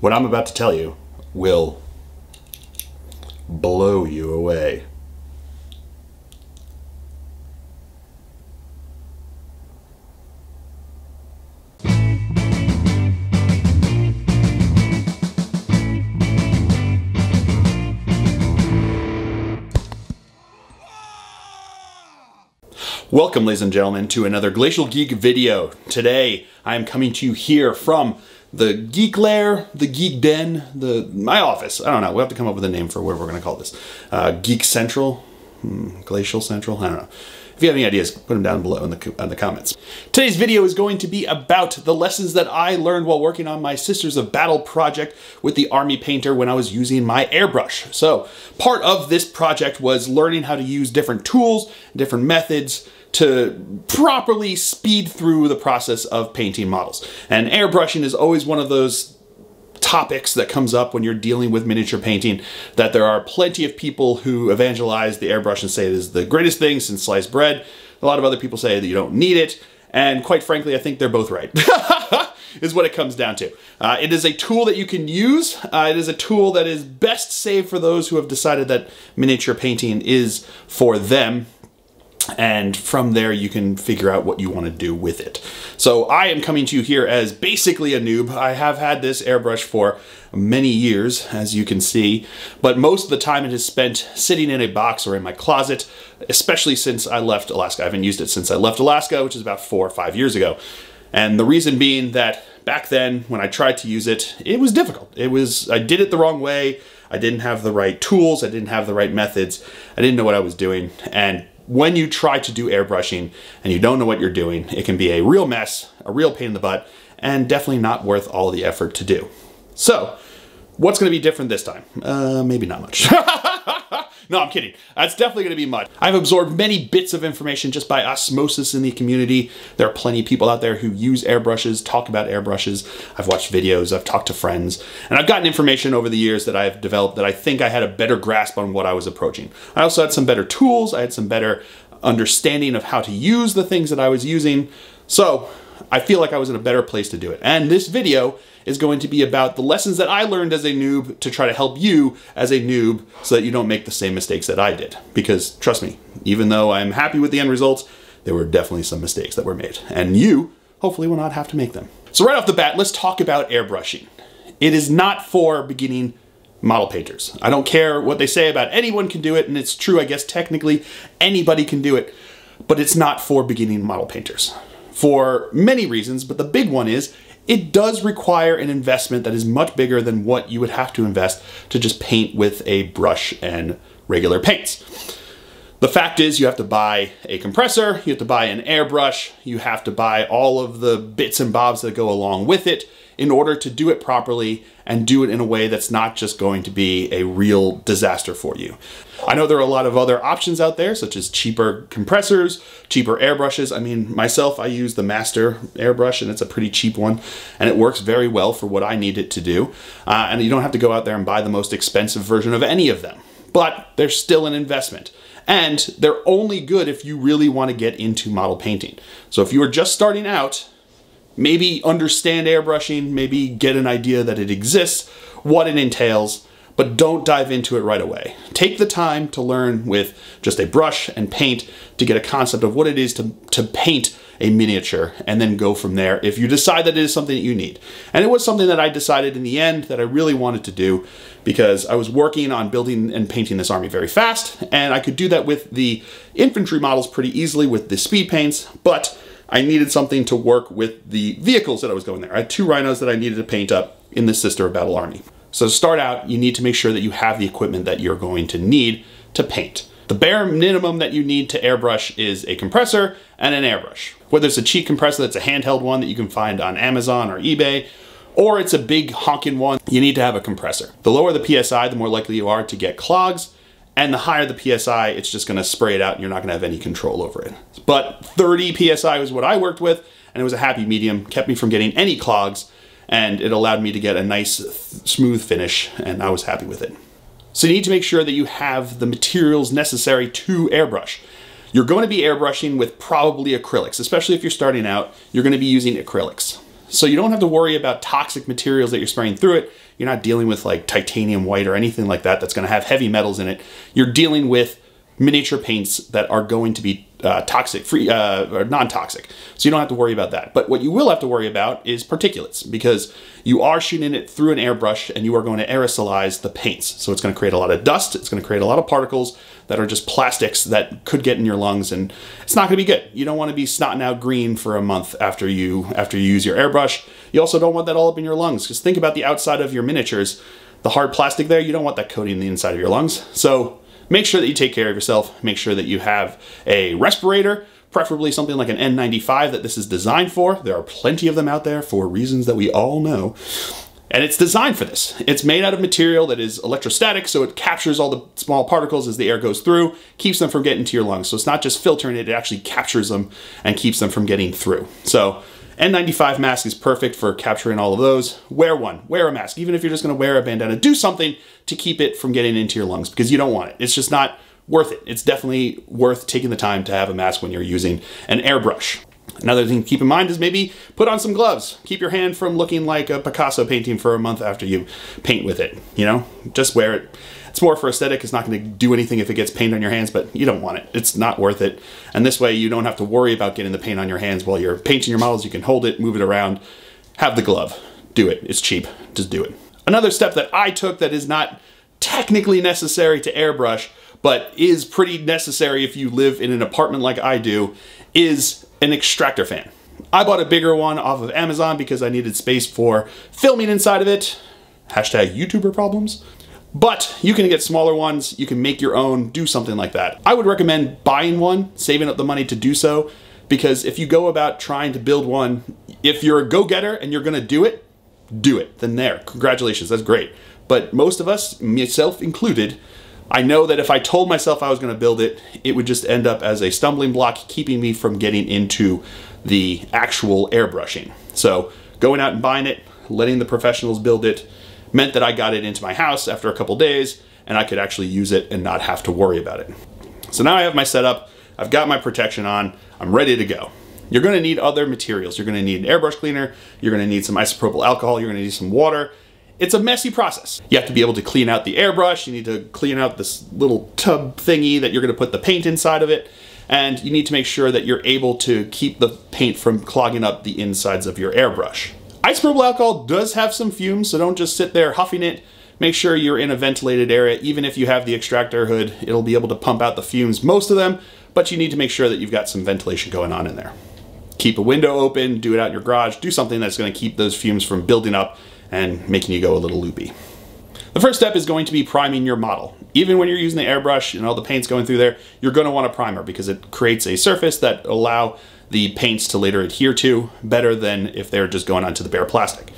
What I'm about to tell you will blow you away. Welcome, ladies and gentlemen, to another Glacial Geek video. Today, I am coming to you here from the Geek Lair, the Geek Den, my office. I don't know. We'll have to come up with a name for what we're going to call this. Geek Central? Glacial Central? I don't know. If you have any ideas, put them down below in the comments. Today's video is going to be about the lessons that I learned while working on my Sisters of Battle project with the Army Painter when I was using my airbrush. So, part of this project was learning how to use different tools, different methods, to properly speed through the process of painting models. And airbrushing is always one of those topics that comes up when you're dealing with miniature painting, that there are plenty of people who evangelize the airbrush and say it is the greatest thing since sliced bread. A lot of other people say that you don't need it, and quite frankly, I think they're both right. Is what it comes down to. It is a tool that you can use. It is a tool that is best saved for those who have decided that miniature painting is for them. And from there, you can figure out what you want to do with it. So I am coming to you here as basically a noob. I have had this airbrush for many years, as you can see, but most of the time it is spent sitting in a box or in my closet, especially since I left Alaska. I haven't used it since I left Alaska, which is about 4 or 5 years ago. And the reason being that back then, when I tried to use it, it was difficult. I did it the wrong way. I didn't have the right tools. I didn't have the right methods. I didn't know what I was doing. And when you try to do airbrushing and you don't know what you're doing, it can be a real mess, a real pain in the butt, and definitely not worth all the effort to do. So, what's going to be different this time? Maybe not much. No, I'm kidding. That's definitely going to be much. I've absorbed many bits of information just by osmosis in the community. There are plenty of people out there who use airbrushes, talk about airbrushes. I've watched videos, I've talked to friends, and I've gotten information over the years that I've developed that I think I had a better grasp on what I was approaching. I also had some better tools. I had some better understanding of how to use the things that I was using. So I feel like I was in a better place to do it. And this video is going to be about the lessons that I learned as a noob to try to help you as a noob so that you don't make the same mistakes that I did. Because trust me, even though I'm happy with the end results, there were definitely some mistakes that were made. And you, hopefully, will not have to make them. So right off the bat, let's talk about airbrushing. It is not for beginning model painters. I don't care what they say about anyone can do it, and it's true, I guess technically anybody can do it, but it's not for beginning model painters. For many reasons, but the big one is it does require an investment that is much bigger than what you would have to invest to just paint with a brush and regular paints. The fact is you have to buy a compressor, you have to buy an airbrush, you have to buy all of the bits and bobs that go along with it in order to do it properly and do it in a way that's not just going to be a real disaster for you. I know there are a lot of other options out there, such as cheaper compressors, cheaper airbrushes. I mean, myself, I use the Master airbrush, and it's a pretty cheap one, and it works very well for what I need it to do. And you don't have to go out there and buy the most expensive version of any of them. But they're still an investment. And they're only good if you really want to get into model painting. So if you are just starting out, maybe understand airbrushing, maybe get an idea that it exists, what it entails, but don't dive into it right away. Take the time to learn with just a brush and paint to get a concept of what it is to paint a miniature, and then go from there if you decide that it is something that you need. And it was something that I decided in the end that I really wanted to do because I was working on building and painting this army very fast, and I could do that with the infantry models pretty easily with the speed paints, but I needed something to work with the vehicles that I was going there. I had 2 rhinos that I needed to paint up in the Sister of Battle army. So to start out, you need to make sure that you have the equipment that you're going to need to paint. The bare minimum that you need to airbrush is a compressor and an airbrush. Whether it's a cheap compressor that's a handheld one that you can find on Amazon or eBay, or it's a big honking one, you need to have a compressor. The lower the PSI, the more likely you are to get clogs, and the higher the PSI, it's just gonna spray it out and you're not gonna have any control over it. But 30 PSI was what I worked with, and it was a happy medium, kept me from getting any clogs, and it allowed me to get a nice smooth finish, and I was happy with it. So you need to make sure that you have the materials necessary to airbrush. You're going to be airbrushing with probably acrylics, especially if you're starting out, you're going to be using acrylics. So you don't have to worry about toxic materials that you're spraying through it. You're not dealing with like titanium white or anything like that that's going to have heavy metals in it. You're dealing with miniature paints that are going to be toxic free or non-toxic, so you don't have to worry about that. But what you will have to worry about is particulates, because you are shooting it through an airbrush and you are going to aerosolize the paints. So it's going to create a lot of dust, it's going to create a lot of particles that are just plastics that could get in your lungs, and it's not going to be good. You don't want to be snotting out green for a month after you use your airbrush. You also don't want that all up in your lungs, because think about the outside of your miniatures, the hard plastic there, you don't want that coating the inside of your lungs. So make sure that you take care of yourself. Make sure that you have a respirator, preferably something like an N95 that this is designed for. There are plenty of them out there for reasons that we all know. And it's designed for this. It's made out of material that is electrostatic, so it captures all the small particles as the air goes through, keeps them from getting to your lungs. So it's not just filtering it, it actually captures them and keeps them from getting through. So N95 mask is perfect for capturing all of those. Wear one, wear a mask. Even if you're just gonna wear a bandana, do something to keep it from getting into your lungs, because you don't want it. It's just not worth it. It's definitely worth taking the time to have a mask when you're using an airbrush. Another thing to keep in mind is maybe put on some gloves. Keep your hand from looking like a Picasso painting for a month after you paint with it, you know? Just wear it. It's more for aesthetic. It's not going to do anything if it gets paint on your hands, but you don't want it. It's not worth it. And this way you don't have to worry about getting the paint on your hands while you're painting your models. You can hold it, move it around, have the glove. Do it. It's cheap. Just do it. Another step that I took that is not technically necessary to airbrush, but is pretty necessary if you live in an apartment like I do, is an extractor fan. I bought a bigger one off of Amazon because I needed space for filming inside of it. Hashtag YouTuber problems. But you can get smaller ones, you can make your own, do something like that. I would recommend buying one, saving up the money to do so, because if you go about trying to build one, if you're a go-getter and you're gonna do it, then there, congratulations, that's great. But most of us, myself included, I know that if I told myself I was gonna build it, it would just end up as a stumbling block, keeping me from getting into the actual airbrushing. So going out and buying it, letting the professionals build it, meant that I got it into my house after a couple days and I could actually use it and not have to worry about it. So now I have my setup, I've got my protection on, I'm ready to go. You're gonna need other materials. You're gonna need an airbrush cleaner, you're gonna need some isopropyl alcohol, you're gonna need some water. It's a messy process. You have to be able to clean out the airbrush, you need to clean out this little tub thingy that you're gonna put the paint inside of it, and you need to make sure that you're able to keep the paint from clogging up the insides of your airbrush. Isopropyl alcohol does have some fumes, so don't just sit there huffing it. Make sure you're in a ventilated area. Even if you have the extractor hood, it'll be able to pump out the fumes, most of them, but you need to make sure that you've got some ventilation going on in there. Keep a window open, do it out in your garage, do something that's gonna keep those fumes from building up and making you go a little loopy. The first step is going to be priming your model. Even when you're using the airbrush and all the paint's going through there, you're gonna want a primer because it creates a surface that allow the paints to later adhere to better than if they're just going onto the bare plastic.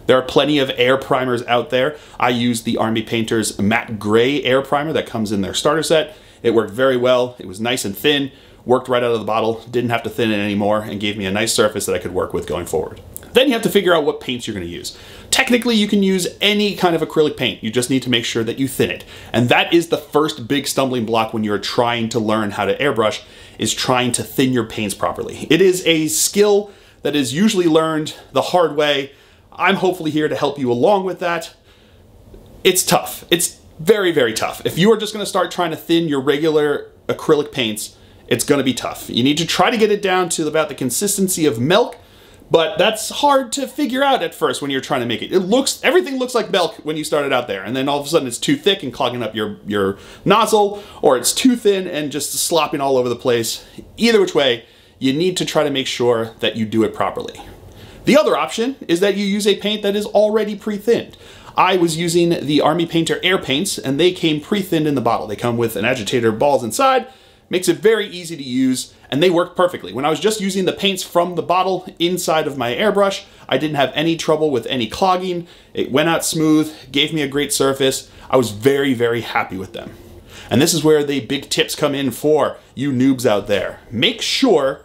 There are plenty of air primers out there. I use the Army Painter's matte gray air primer that comes in their starter set. It worked very well. It was nice and thin, worked right out of the bottle, didn't have to thin it anymore, and gave me a nice surface that I could work with going forward. Then you have to figure out what paints you're gonna use. Technically, you can use any kind of acrylic paint. You just need to make sure that you thin it. And that is the first big stumbling block when you're trying to learn how to airbrush, is trying to thin your paints properly. It is a skill that is usually learned the hard way. I'm hopefully here to help you along with that. It's tough. It's very, very tough. If you are just gonna start trying to thin your regular acrylic paints, it's gonna be tough. You need to try to get it down to about the consistency of milk, but that's hard to figure out at first when you're trying to make it. Everything looks like milk when you started out there, and then all of a sudden it's too thick and clogging up your nozzle, or it's too thin and just slopping all over the place. Either which way, you need to try to make sure that you do it properly. The other option is that you use a paint that is already pre-thinned. I was using the Army Painter air paints, and they came pre-thinned in the bottle. They come with an agitator balls inside, makes it very easy to use, and they work perfectly. When I was just using the paints from the bottle inside of my airbrush, I didn't have any trouble with any clogging. It went out smooth, gave me a great surface. I was very, very happy with them. And this is where the big tips come in for you noobs out there. Make sure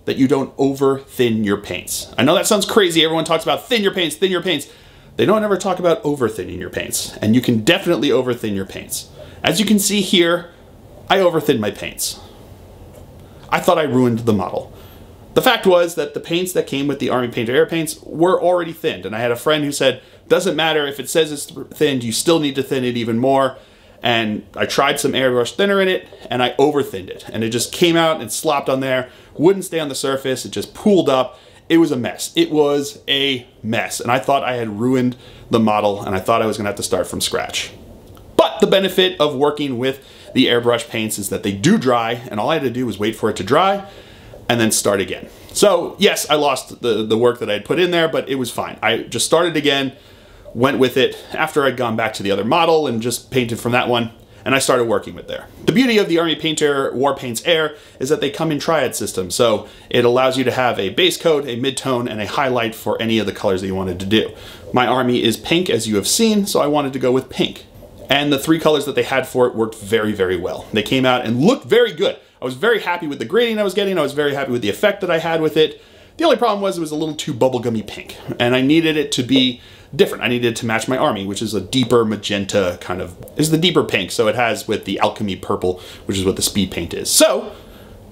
that you don't over thin your paints. I know that sounds crazy. Everyone talks about thin your paints, thin your paints. They don't ever talk about over thinning your paints. And you can definitely over thin your paints. As you can see here, I over thinned my paints. I thought I ruined the model. The fact was that the paints that came with the Army Painter Air paints were already thinned, and I had a friend who said, doesn't matter if it says it's thinned, you still need to thin it even more. And I tried some airbrush thinner in it, and I over-thinned it. And it just came out and slopped on there, wouldn't stay on the surface, it just pooled up. It was a mess. It was a mess. And I thought I had ruined the model, and I thought I was gonna have to start from scratch. But the benefit of working with the airbrush paints is that they do dry, and all I had to do was wait for it to dry, and then start again. So yes, I lost the work that I had put in there, but it was fine. I just started again, went with it after I'd gone back to the other model and just painted from that one, and I started working with there. The beauty of the Army Painter War Paints Air is that they come in triad systems, so it allows you to have a base coat, a mid-tone, and a highlight for any of the colors that you wanted to do. My Army is pink, as you have seen, so I wanted to go with pink. And the 3 colors that they had for it worked very, very well. They came out and looked very good. I was very happy with the grading I was getting. I was very happy with the effect that I had with it. The only problem was it was a little too bubblegummy pink, and I needed it to be different. I needed it to match my Army, which is a deeper magenta kind of, is the deeper pink, so it has with the Alchemy purple, which is what the speed paint is. So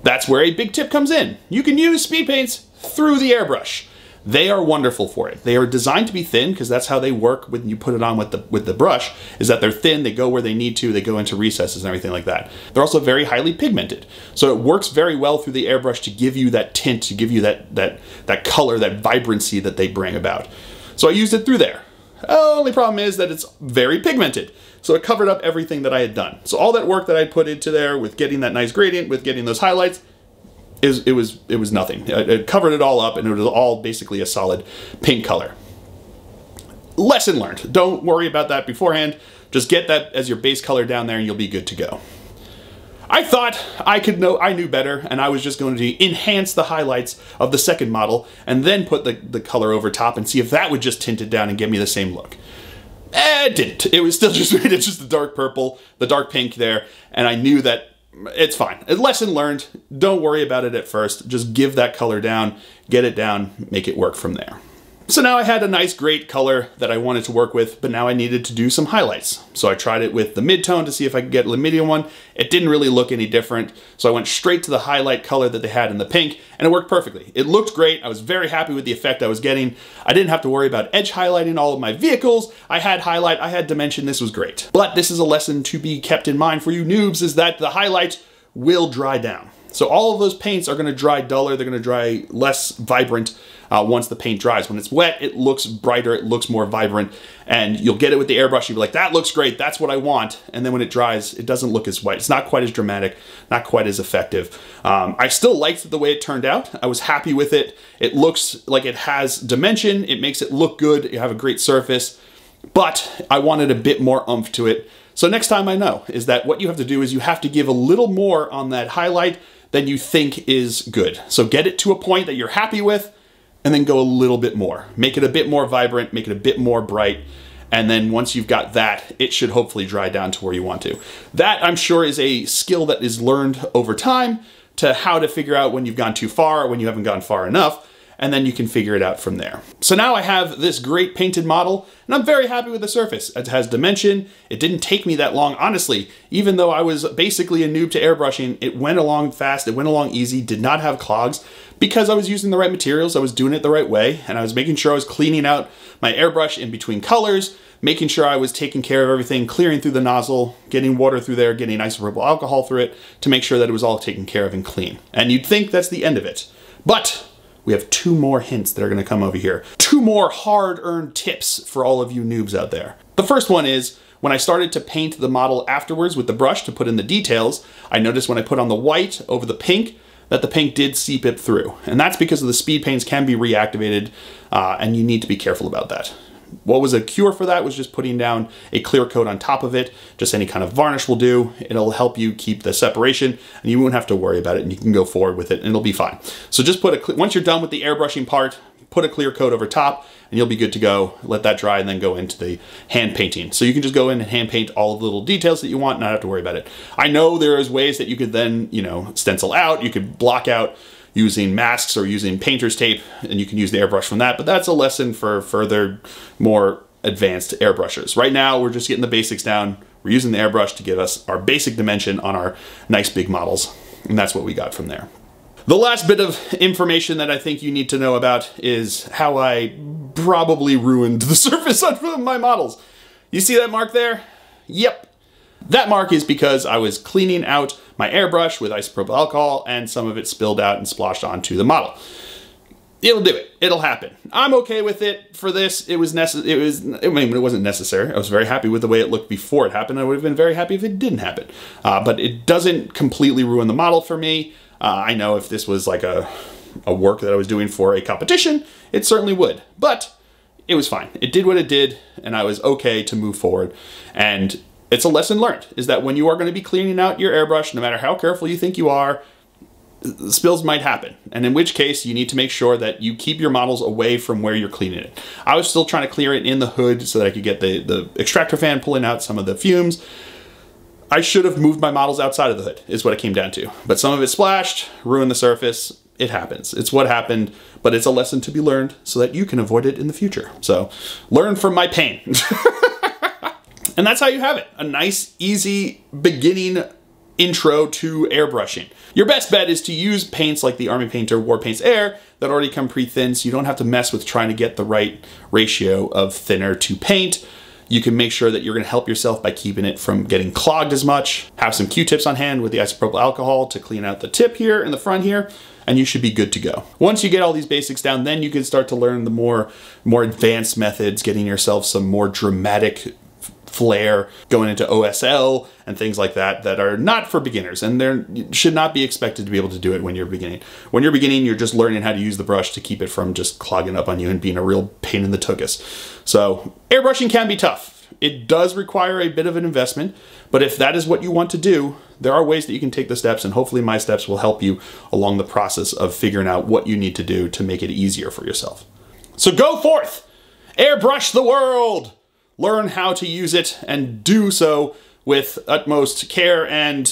that's where a big tip comes in. You can use speed paints through the airbrush. They are wonderful for it. They are designed to be thin because that's how they work when you put it on with the brush, is that they're thin, they go where they need to, they go into recesses and everything like that. They're also very highly pigmented. So it works very well through the airbrush to give you that tint, to give you that color, that vibrancy that they bring about. So I used it through there. The only problem is that it's very pigmented. So it covered up everything that I had done. So all that work that I put into there with getting that nice gradient, with getting those highlights, it was nothing. It covered it all up, and it was all basically a solid pink color. Lesson learned. Don't worry about that beforehand. Just get that as your base color down there and you'll be good to go. I thought I knew better, and I was just going to enhance the highlights of the second model and then put the color over top and see if that would just tint it down and give me the same look. It didn't. It was still just, it's just the dark purple, the dark pink there, and I knew that it's fine. A lesson learned. Don't worry about it at first. Just give that color down, get it down, make it work from there. So now I had a nice, great color that I wanted to work with, but now I needed to do some highlights. So I tried it with the mid-tone to see if I could get the medium one. It didn't really look any different. So I went straight to the highlight color that they had in the pink, and it worked perfectly. It looked great. I was very happy with the effect I was getting. I didn't have to worry about edge highlighting all of my vehicles. I had highlight, I had dimension. This was great. But this is a lesson to be kept in mind for you noobs, is that the highlight will dry down. So all of those paints are going to dry duller, they're going to dry less vibrant once the paint dries. When it's wet, it looks brighter, it looks more vibrant, and you'll get it with the airbrush, you'll be like, that looks great, that's what I want. And then when it dries, it doesn't look as white. It's not quite as dramatic, not quite as effective. I still liked the way it turned out. I was happy with it. It looks like it has dimension, it makes it look good, you have a great surface, but I wanted a bit more oomph to it. So next time I know is that what you have to do is you have to give a little more on that highlight than you think is good. So get it to a point that you're happy with, and then go a little bit more. Make it a bit more vibrant, make it a bit more bright, and then once you've got that, it should hopefully dry down to where you want to. That, I'm sure, is a skill that is learned over time to how to figure out when you've gone too far or when you haven't gone far enough, and then you can figure it out from there. So now I have this great painted model, and I'm very happy with the surface. It has dimension. It didn't take me that long, honestly. Even though I was basically a noob to airbrushing, it went along fast, it went along easy, did not have clogs, because I was using the right materials, I was doing it the right way, and I was making sure I was cleaning out my airbrush in between colors, making sure I was taking care of everything, clearing through the nozzle, getting water through there, getting isopropyl alcohol through it, to make sure that it was all taken care of and clean. And you'd think that's the end of it. But we have 2 more hints that are gonna come over here. 2 more hard-earned tips for all of you noobs out there. The first one is, when I started to paint the model afterwards with the brush to put in the details, I noticed when I put on the white over the pink, that the pink did seep it through. And that's because of the speed paints can be reactivated, and you need to be careful about that. What was a cure for that was just putting down a clear coat on top of it. Just any kind of varnish will do. It'll help you keep the separation, and you won't have to worry about it, and you can go forward with it, and it'll be fine. So just once you're done with the airbrushing part, put a clear coat over top, and you'll be good to go. Let that dry, and then go into the hand painting. So you can just go in and hand paint all of the little details that you want, and not have to worry about it. I know there is ways that you could then, stencil out, you could block out using masks or using painter's tape, and you can use the airbrush from that, but that's a lesson for further, more advanced airbrushers. Right now, we're just getting the basics down. We're using the airbrush to give us our basic dimension on our nice big models, and that's what we got from there. The last bit of information that I think you need to know about is how I probably ruined the surface on my models. You see that mark there? Yep. That mark is because I was cleaning out my airbrush with isopropyl alcohol and some of it spilled out and splashed onto the model. It'll do it. It'll happen. I'm okay with it for this. It wasn't necessary. I was very happy with the way it looked before it happened. I would have been very happy if it didn't happen. But it doesn't completely ruin the model for me. I know if this was like a work that I was doing for a competition, it certainly would. But it was fine. It did what it did, and I was okay to move forward. And it's a lesson learned, is that when you are going to be cleaning out your airbrush, no matter how careful you think you are, spills might happen. And in which case, you need to make sure that you keep your models away from where you're cleaning it. I was still trying to clear it in the hood so that I could get the extractor fan pulling out some of the fumes. I should have moved my models outside of the hood, is what it came down to. But some of it splashed, ruined the surface. It happens. It's what happened, but it's a lesson to be learned so that you can avoid it in the future. So learn from my pain. And that's how you have it. A nice, easy beginning intro to airbrushing. Your best bet is to use paints like the Army Painter War Paints Air that already come pre-thin, so you don't have to mess with trying to get the right ratio of thinner to paint. You can make sure that you're going to help yourself by keeping it from getting clogged as much. Have some Q-tips on hand with the isopropyl alcohol to clean out the tip here in the front here, and you should be good to go. Once you get all these basics down, then you can start to learn the more advanced methods, getting yourself some more dramatic flair, going into OSL and things like that that are not for beginners, and you should not be expected to be able to do it when you're beginning. When you're beginning, you're just learning how to use the brush to keep it from just clogging up on you and being a real pain in the tuchus. So airbrushing can be tough. It does require a bit of an investment, but if that is what you want to do, there are ways that you can take the steps, and hopefully my steps will help you along the process of figuring out what you need to do to make it easier for yourself. So go forth, airbrush the world! Learn how to use it and do so with utmost care and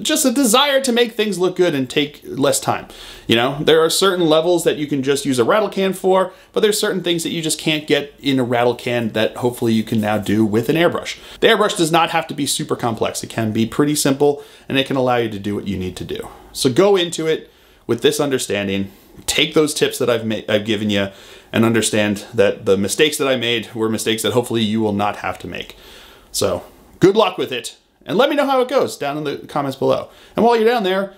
just a desire to make things look good and take less time. You know, there are certain levels that you can just use a rattle can for, but there's certain things that you just can't get in a rattle can that hopefully you can now do with an airbrush. The airbrush does not have to be super complex. It can be pretty simple, and it can allow you to do what you need to do. So go into it with this understanding. Take those tips that I've given you and understand that the mistakes that I made were mistakes that hopefully you will not have to make. So good luck with it, and let me know how it goes down in the comments below. And while you're down there,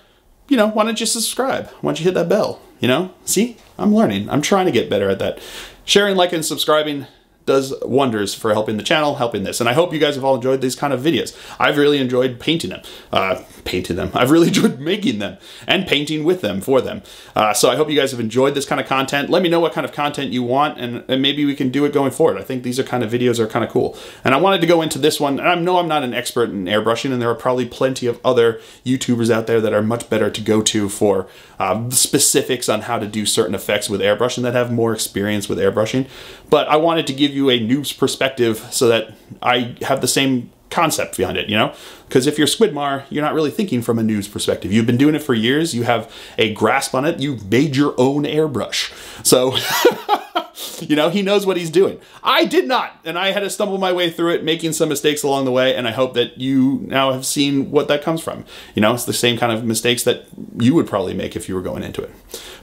you know, why don't you subscribe? Why don't you hit that bell? You know, see, I'm learning. I'm trying to get better at that. Sharing, liking, and subscribing does wonders for helping the channel, helping this. And I hope you guys have all enjoyed these kind of videos. I've really enjoyed painting them. I've really enjoyed making them and painting with them for them. So I hope you guys have enjoyed this kind of content. Let me know what kind of content you want, and maybe we can do it going forward. I think these are kind of videos are kind of cool. And I wanted to go into this one, and I know I'm not an expert in airbrushing, and there are probably plenty of other YouTubers out there that are much better to go to for specifics on how to do certain effects with airbrushing that have more experience with airbrushing. But I wanted to give you a noob's perspective so that I have the same concept behind it, you know? Because if you're Squidmar, you're not really thinking from a noob's perspective. You've been doing it for years, you have a grasp on it, you've made your own airbrush. So, you know, he knows what he's doing. I did not, and I had to stumble my way through it, making some mistakes along the way, and I hope that you now have seen what that comes from. You know, it's the same kind of mistakes that you would probably make if you were going into it.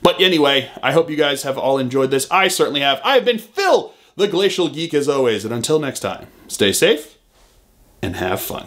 But anyway, I hope you guys have all enjoyed this. I certainly have. I have been Phil, the Glacial Geek, as always, and until next time, stay safe and have fun.